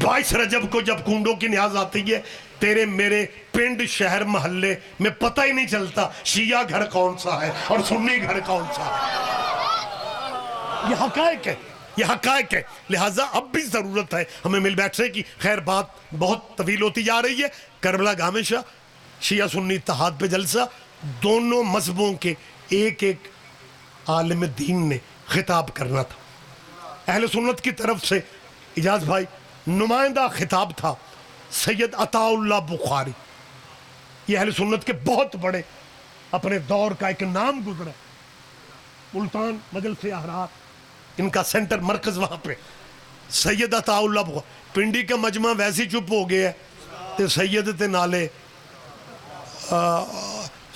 22 رجب کو جب کنڈوں کی نیاز آتی ہے، تیرے میرے پنڈ شہر محلے میں پتہ ہی نہیں چلتا شیعہ گھر کون سا ہے اور سنی گھر کون سا ہے. یہ حقائق ہے، یہ حقائق ہے. لہٰذا اب بھی ضرورت ہے ہمیں مل بیٹھنے کی. خیر بات بہت طویل ہوتی جا رہی ہے. کربلا گامشہ شیعہ سنی اتحاد پہ جلسہ، دونوں مذہبوں کے ایک ایک عالم دین نے خطاب کرنا تھا. اہل سنت کی طرف سے اجاز بھائی نمائندہ خطاب تھا سید عطا اللہ بخاری. یہ اہل سنت کے بہت بڑے اپنے دور کا ایک نام گزرا. ملتان مجلس احرار ان کا سینٹر مرکز وہاں پہ. سید عطا اللہ بخاری پنڈی کا مجمع ویسی چپ ہو گیا ہے تے سید تے نالے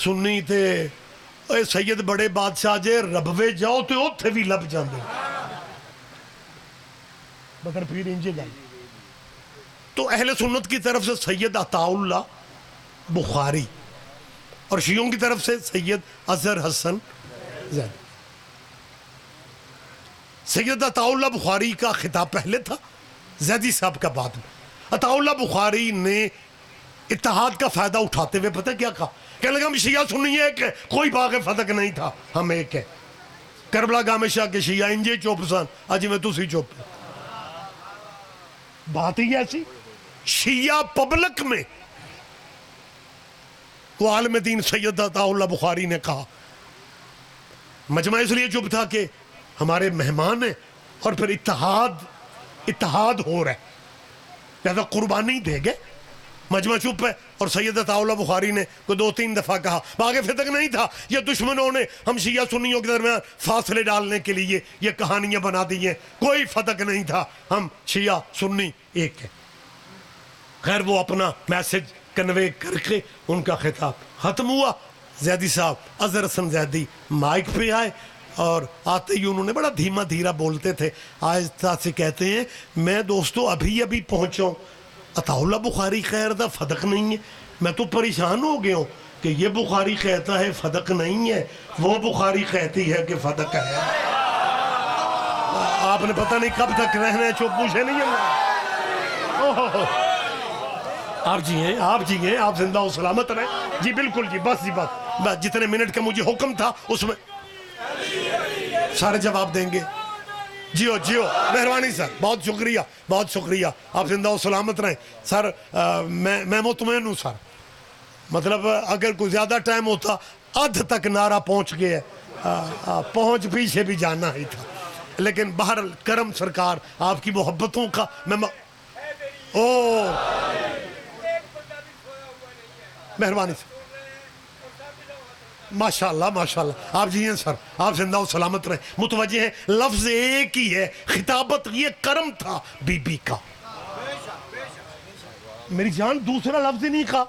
سنی تے اے سید بڑے بادشاہ جے ربوے جاؤ تے اوتھے بھی لب جاندے بگر پیر انجے گل. تو اہل سنت کی طرف سے سید عطا اللہ بخاری اور شیعوں کی طرف سے سید اظہر حسن زید. سید عطا اللہ بخاری کا خطاب پہلے تھا، زیدی صاحب کا بعد میں. عطا اللہ بخاری نے اتحاد کا فائدہ اٹھاتے ہوئے پتہ کیا کہا؟ کہنے لگا ہم شیعہ سنی ایک ہے، کوئی باغ فتق نہیں تھا، ہم ایک ہے. کربلا گامشہ کے شیعہ انجے چوپ سن، اج میں تسی چوپ. بات ہی ایسی. شیعہ پبلک میں وہ عالم دین سید عطا اللہ بخاری نے کہا، مجمع اس لیے چپ تھا کہ ہمارے مہمان ہیں اور پھر اتحاد ہو رہا ہے، لہذا قربانی دے گئے. مجمع چپ ہے اور سید عطا اللہ بخاری نے کوئی 2-3 دفعہ کہا باغ فتق نہیں تھا، یہ دشمنوں نے ہم شیعہ سنیوں کے درمیان فاصلے ڈالنے کے لیے یہ کہانیاں بنا دی ہیں، کوئی فتق نہیں تھا، ہم شیعہ سنی ایک ہے. خیر وہ اپنا میسج کنوے کر کے ان کا خطاب ختم ہوا. زیدی صاحب اظہر حسن زیدی مائک پہ آئے اور آتے ہی انہوں نے بڑا دھیما دھیرا بولتے تھے، آہستہ سے کہتے ہیں میں دوستو ابھی پہنچا. عطا اللہ بخاری خیر دا فتق نہیں ہے. میں تو پریشان ہو گیا ہوں کہ یہ بخاری کہتا ہے فتق نہیں ہے، وہ بخاری کہتی ہے کہ فتق ہے. آپ نے پتہ نہیں کب تک رہنا ہے، چپ پوچھے نہیں ہے. آپ جی ہیں آپ زندہ و سلامت رہیں. جی بالکل جی، بس جتنے منٹ کا مجھے حکم تھا اس میں سارے جواب دیں گے. جیو مہربانی سر، بہت شکریہ. آپ زندہ و سلامت رہیں سر. میں مطمئن ہوں سر، مطلب اگر کوئی زیادہ ٹائم ہوتا ادھ تک نعرہ پہنچ گیا، پہنچ پیچھے بھی جانا ہی تھا، لیکن بہرحال کرم سرکار آپ کی محبتوں کا مہربانی سر. ماشاءاللہ آپ جی ہیں سر، آپ زندہ و سلامت رہیں. متوجہ ہیں لفظ ایک ہی ہے، خطابت یہ کرم تھا بی بی کا. میری جان دوسرا لفظ ہی نہیں کہا.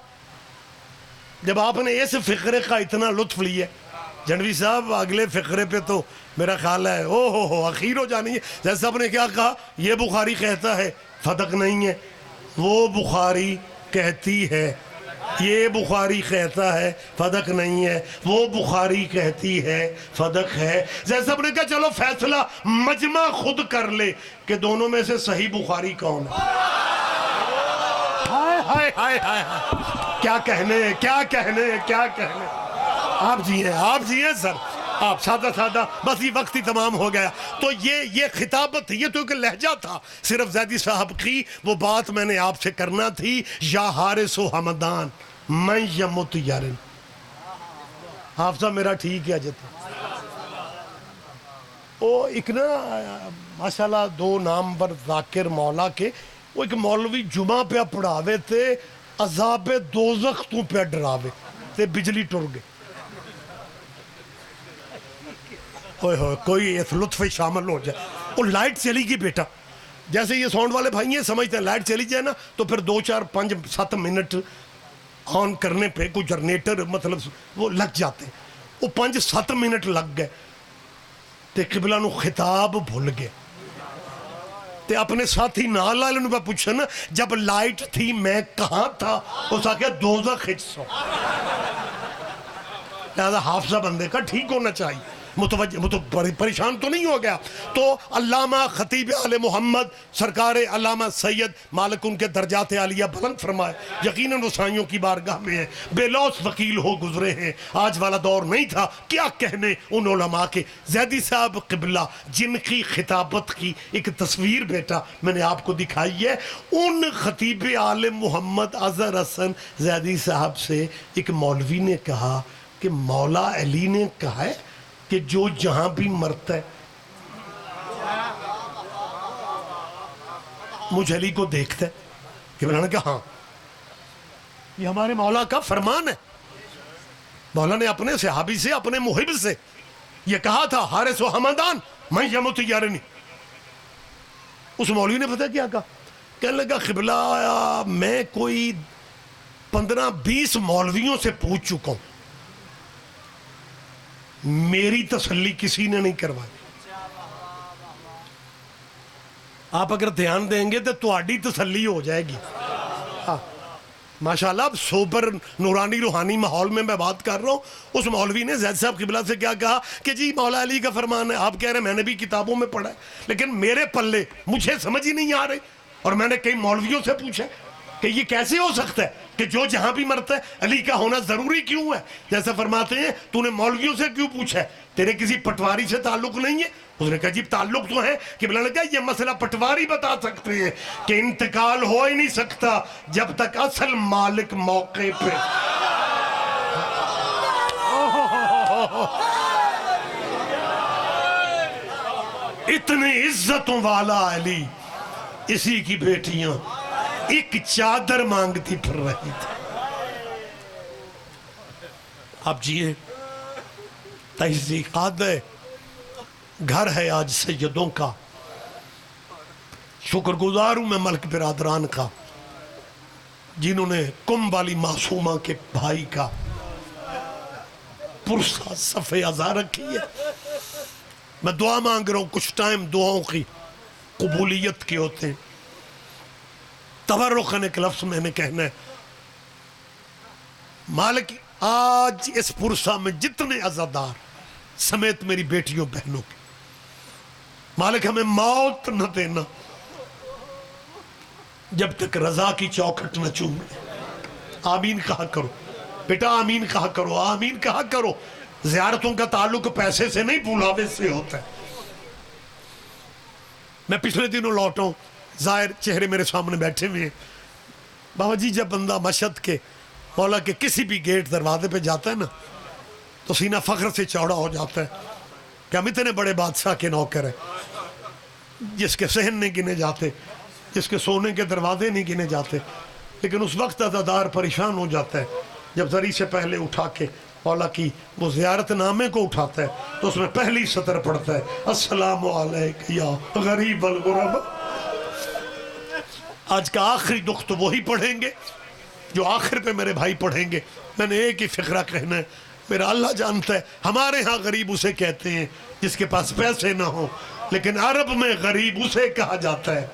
جب آپ نے اس فقرے کا اتنا لطف لیا جنوی صاحب، اگلے فقرے پہ تو میرا خیال ہے اخیر ہو جانی ہے. جیسے آپ نے کیا کہا، یہ بخاری کہتا ہے فتق نہیں ہے، وہ بخاری کہتی ہے، یہ بخاری کہتا ہے فتق نہیں ہے، وہ بخاری کہتی ہے فتق ہے. جیسے آپ نے کہا چلو فیصلہ مجمع خود کر لے کہ دونوں میں سے صحیح بخاری کون ہے. ہائے کیا کہنے. آپ جی ہیں سر، آپ سادہ بس یہ وقت ہی تمام ہو گیا. تو یہ خطابت، یہ تو ایک لہجہ تھا صرف زیدی صاحب کی. وہ بات میں نے آپ سے کرنا تھی، یا حارس و حمدان میں یمت یارن. حافظہ میرا ٹھیک ہے جتا. وہ ایک نا ماشاءاللہ 2 نامور ذاکر مولا کے، وہ ایک مولوی جمعہ پہ پڑھاوے تھے، عذاب دوزخ تو پہ ڈراوے تے بجلی ٹر گئے. کوئی اس لطف شامل ہو جائے. وہ لائٹ چلی گئی بیٹا، جیسے یہ ساؤنڈ والے بھائی ہیں سمجھتے ہیں لائٹ چلی جائے نا تو پھر 2 4 5 7 منٹ آن کرنے پہ کوئی جنریٹر مطلب وہ لگ جاتے ہیں. وہ 5 7 منٹ لگ گئے تے قبلہ نو خطاب بھول گئے. تے اپنے ساتھی نال والے نو پوچھا نا جب لائٹ تھی میں کہاں تھا؟ اس آ کے دوزخ سو. لہذا حافظہ بندے کا ٹھیک ہونا چاہیے. متوجہ پریشان تو نہیں ہو گیا. تو علامہ خطیب آل محمد سرکار علامہ سید مالک ان کے درجات عالیہ بلند فرمائے. یقیناً رسائیوں کی بارگاہ میں ہے، بے لوث وکیل ہو گزرے ہیں. آج والا دور نہیں تھا. کیا کہنے ان علماء کے. زیدی صاحب قبلہ جن کی خطابت کی ایک تصویر بیٹا میں نے آپ کو دکھائی ہے، ان خطیب آل محمد اظہر حسن زیدی صاحب سے ایک مولوی نے کہا کہ مولا علی نے کہا ہے کہ جو جہاں بھی مرتا ہے. مجھ علی کو دیکھتا ہے کہ میں نے کہا ہاں یہ ہمارے مولا کا فرمان ہے. مولا نے اپنے صحابی سے اپنے محب سے یہ کہا تھا حارث و حمدان میں یمت یارنی. اس مولوی نے پتہ کیا کہا؟ کہنے لگا قبلہ میں کوئی 15-20 مولویوں سے پوچھ چکا ہوں، میری تسلی کسی نے نہیں کروائی. آپ اگر دھیان دیں گے تو تہاڈی تسلی ہو جائے گی. ماشاءاللہ اب سوبر نورانی روحانی ماحول میں بات کر رہا ہوں. اس مولوی نے زید صاحب قبلہ سے کیا کہا کہ جی مولا علی کا فرمان ہے. آپ کہہ رہے ہیں میں نے بھی کتابوں میں پڑھا ہے لیکن میرے پلے مجھے سمجھ ہی نہیں آ رہی. اور میں نے کئی مولویوں سے پوچھا کہ یہ کیسے ہو سکتا ہے کہ جو جہاں بھی مرتا ہے علی کا ہونا ضروری کیوں ہے؟ جیسے فرماتے ہیں تو نے مولویوں سے کیوں پوچھا ہے؟ تیرے کسی پٹواری سے تعلق نہیں ہے؟ اس نے کہا جی تعلق تو ہے. کہ بلا نے کہا یہ مسئلہ پٹواری بتا سکتے ہیں کہ انتقال ہو ہی نہیں سکتا جب تک اصل مالک موقع پہ. اتنی عزتوں والا علی، اسی کی بیٹیاں ایک چادر مانگتی پھر رہی تھی. آپ جیئے تحقیقات ہے، گھر ہے آج سیدوں کا. شکر گزار ہوں میں ملک برادران کا جنہوں نے کم والی معصومہ کے بھائی کا پرسہ صفحہ ازا رکھی ہے. میں دعا مانگ رہا ہوں. کچھ ٹائم دعاؤں کی قبولیت کے ہوتے ہیں. تبرکن ایک لفظ میں نے کہنا ہے. مالک آج اس پرسہ میں جتنے عزادار سمیت میری بیٹیوں بہنوں کے، مالک ہمیں موت نہ دینا جب تک رضا کی چوکھٹ نہ چومے. آمین کہا کرو بیٹا، آمین کہا کرو، آمین کہا کرو. زیارتوں کا تعلق پیسے سے نہیں بلاوے سے ہوتا ہے. میں پچھلے دنوں لوٹا ہوں، ظاہر چہرے میرے سامنے بیٹھے ہوئے ہیں. بابا جی جب بندہ مشہد کے مولا کے کسی بھی گیٹ دروازے پہ جاتا ہے نا تو سینہ فخر سے چوڑا ہو جاتا ہے کہ ہم اتنے بڑے بادشاہ کے نوکر ہیں جس کے صحن نہیں گنے جاتے، جس کے سونے کے دروازے نہیں گنے جاتے. لیکن اس وقت عزادار پریشان ہو جاتا ہے جب ذری سے پہلے اٹھا کے مولا کی وہ زیارت نامے کو اٹھاتا ہے تو اس میں پہلی سطر پڑھتا ہے السلام علیک یا غریب الغرباء. آج کا آخری دکھ تو وہی پڑھیں گے جو آخر پہ میرے بھائی پڑھیں گے. میں نے ایک ہی فقرہ کہنا ہے، میرا اللہ جانتا ہے ہمارے ہاں غریب اسے کہتے ہیں جس کے پاس پیسے نہ ہو، لیکن عرب میں غریب اسے کہا جاتا ہے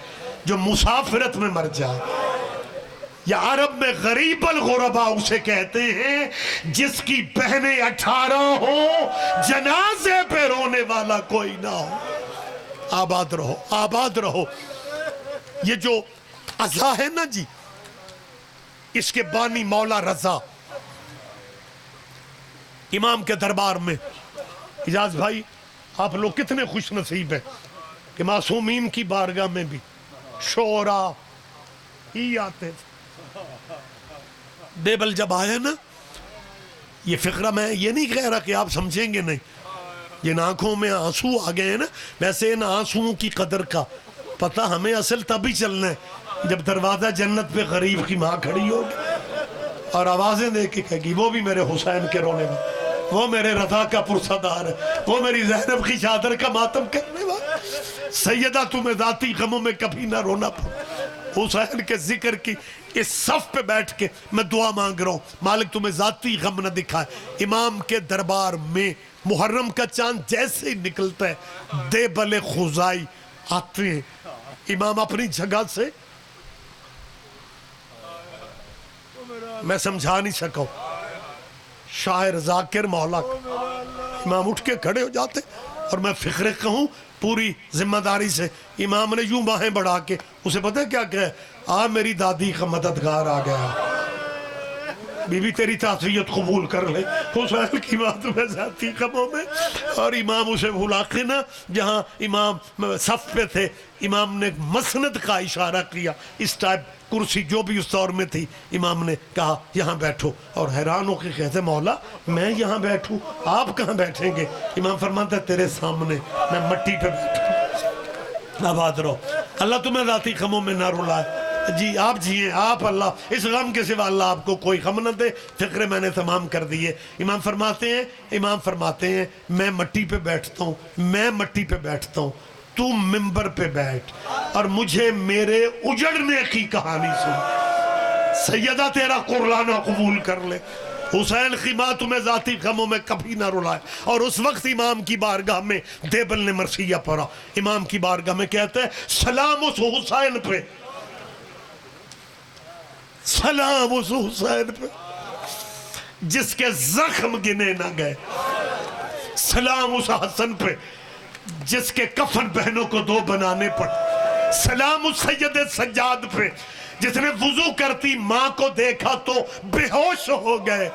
جو مسافرت میں مر جائے. یا عرب میں غریب الغرباء اسے کہتے ہیں جس کی بہنیں 18 ہوں جنازے پہ رونے والا کوئی نہ ہو. آباد رہو، آباد رہو. یہ جو عزا ہے نا جی، اس کے بانی مولا رضا امام کے دربار میں. اجاز بھائی آپ لوگ کتنے خوش نصیب ہیں کہ معصومین کی بارگاہ میں بھی شعرا ہی آتے تھے. دیبل جب آیا نا، یہ فقرہ میں یہ نہیں کہہ رہا کہ آپ سمجھیں گے نہیں، جن آنکھوں میں آنسو آ گئے ہیں نا، ویسے ان آنسوؤں کی قدر کا پتہ ہمیں اصل تبھی چلنا ہے جب دروازہ جنت پہ غریب کی ماں کھڑی ہوگی اور آوازیں دے کے کہے گی وہ بھی میرے حسین کے رونے میں. وہ میرے رضا کا پرسدار ہے، وہ میری زینب کی چادر کا ماتم کرنے والا۔ سیدہ تمہیں ذاتی غموں میں کبھی نہ رونا پڑے۔ حسین کے ذکر کی اس صف پہ بیٹھ کے میں دعا مانگ رہا ہوں، مالک تمہیں ذاتی غم نہ دکھائے۔ امام کے دربار میں محرم کا چاند جیسے ہی نکلتا ہے، دیبل خزائی آتے ہیں۔ امام اپنی جگہ سے، میں سمجھا نہیں سکا ہوں، شاعر ذاکر مولا کا، امام اٹھ کے کھڑے ہو جاتے، اور میں فخر کہوں پوری ذمہ داری سے، امام نے یوں باہیں بڑھا کے اسے پتہ ہے کیا کہے، آ میری دادی کا مددگار آ گیا، بی بی تیری تعزیت قبول کر لے۔ حسین کی بات میں ذاتی غموں میں، اور امام اسے بھلا کے نا، جہاں امام صف پہ تھے، امام نے مسند کا اشارہ کیا، اس ٹائپ کرسی جو بھی اس دور میں تھی، امام نے کہا یہاں بیٹھو، اور حیران ہو کے کہتے مولا میں یہاں بیٹھوں، آپ کہاں بیٹھیں گے؟ امام فرماتا ہے تیرے سامنے میں مٹی پہ بیٹھوں، آباد رہو، اللہ تمہیں ذاتی غموں میں نہ رلائے۔ جی آپ جیئے، آپ اللہ، اس غم کے سوا اللہ آپ کو کوئی غم نہ دے، فکرے میں نے تمام کر دیئے۔ امام فرماتے ہیں میں مٹی پہ بیٹھتا ہوں، میں مٹی پہ بیٹھتا ہوں، تو ممبر پہ بیٹھ اور مجھے میرے اجڑنے کی کہانی سن، سیدہ تیرا قرآن قبول کر لے۔ حسین کی ماں تمہیں ذاتی غموں میں کبھی نہ رلائے۔ اور اس وقت امام کی بارگاہ میں دیبل نے مرثیہ پڑھا، امام کی بارگاہ میں کہتے ہیں سلام اس حسین پہ، سلام اس حسین پہ جس کے زخم گنے نہ گئے، سلام اس حسن پہ جس کے کفن بہنوں کو دو بنانے پڑے، سلام اس سید سجاد پہ جس نے وضو کرتی ماں کو دیکھا تو بے ہوش ہو گئے،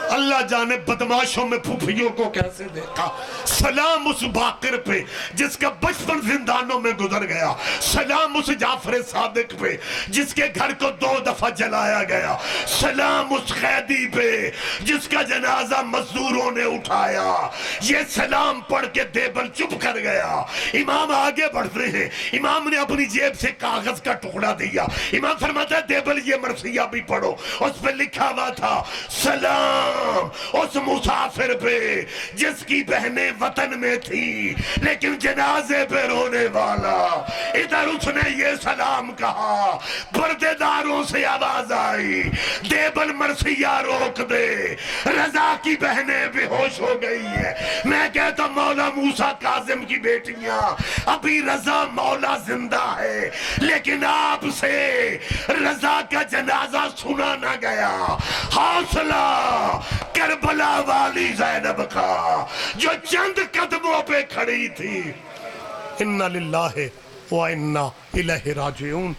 اللہ جانے بدماشوں میں پھوپھیوں کو کیسے دیکھا، سلام اس باقر پہ جس کا بچپن زندانوں میں گزر گیا، سلام اس جعفر صادق پہ جس کے گھر کو 2 دفعہ جلایا گیا، سلام اس قیدی پہ جس کا جنازہ مزدوروں نے اٹھایا۔ یہ سلام پڑھ کے دیبل چپ کر گیا۔ امام آگے بڑھتے ہیں، امام نے اپنی جیب سے کاغذ کا ٹکڑا دیا، امام فرماتا ہے دیبل یہ مرثیہ بھی پڑھو، اس پہ لکھا ہوا تھا سلام اس مسافر پہ جس کی بہنیں وطن میں تھی لیکن جنازے پہ رونے والا۔ ادھر اس نے یہ سلام کہا، پردے داروں سے آواز آئی دیبل مرثیہ روک دے، رضا کی بہنیں بے ہوش ہو گئی ہیں۔ میں کہتا مولا موسیٰ کاظم کی بیٹیاں، ابھی رضا مولا زندہ ہے لیکن آپ سے رضا کا جنازہ سنا نہ گیا۔ حوصلہ کربلا والی زینب کا جو چند قدموں پہ کھڑی تھی۔ اِنَّا لِلَّهِ وَإِنَّا إِلَيْهِ رَاجِعُونَ۔